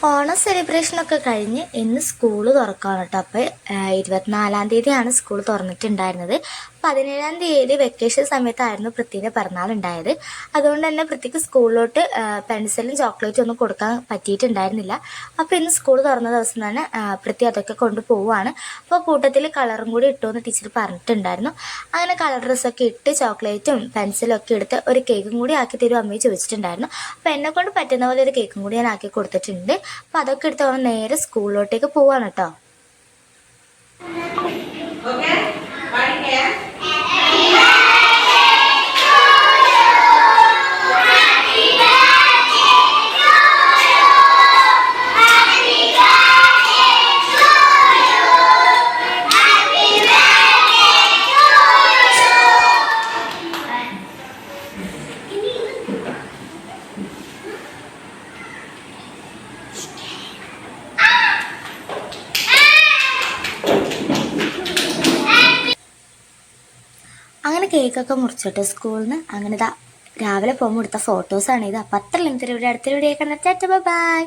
ഓണം സെലിബ്രേഷനൊക്കെ കഴിഞ്ഞ് ഇന്ന് സ്കൂൾ തുറക്കുകയാണ് കേട്ടോ. അപ്പോൾ 24-ാം തീയതിയാണ് സ്കൂൾ തുറന്നിട്ടുണ്ടായിരുന്നത്. 17-ാം തീയതി വെക്കേഷൻ സമയത്തായിരുന്നു പൃഥ്വിൻ്റെ പിറന്നാൾ ഉണ്ടായത്. അതുകൊണ്ട് തന്നെ പൃഥ്വിക്ക് സ്കൂളിലോട്ട് പെൻസിലും ചോക്ലേറ്റും ഒന്നും കൊടുക്കാൻ പറ്റിയിട്ടുണ്ടായിരുന്നില്ല. അപ്പോൾ ഇന്ന് സ്കൂൾ തുറന്ന ദിവസം തന്നെ പൃഥ്വി അതൊക്കെ കൊണ്ടുപോവുകയാണ്. അപ്പോൾ കൂട്ടത്തിൽ കളറും കൂടി ഇട്ടുമെന്ന് ടീച്ചർ പറഞ്ഞിട്ടുണ്ടായിരുന്നു. അങ്ങനെ കളർ ഡ്രസ്സൊക്കെ ഇട്ട് ചോക്ലേറ്റും പെൻസിലും ഒക്കെ എടുത്ത് ഒരു കേക്കും കൂടി ആക്കി തരും അമ്മയെ ചോദിച്ചിട്ടുണ്ടായിരുന്നു. അപ്പോൾ എന്നെക്കൊണ്ട് പറ്റുന്ന പോലെ ഒരു കേക്കും കൂടി ഞാൻ ആക്കി കൊടുത്തിട്ടുണ്ട്. അപ്പോൾ അതൊക്കെ എടുത്ത് അവൻ നേരെ സ്കൂളിലോട്ടേക്ക് പോവാണ് കേട്ടോ. അങ്ങനെ കേക്കൊക്കെ മുറിച്ചിട്ട് സ്കൂളിൽ നിന്ന് അങ്ങനെ രാവിലെ പോകുമ്പോൾ എടുത്ത ഫോട്ടോസാണ് ഇത്. അപ്പം അത്ര ലെങ്ത് ഇവിടെ അടുത്ത വീഡിയോ കണ്ടിട്ട് ബൈ.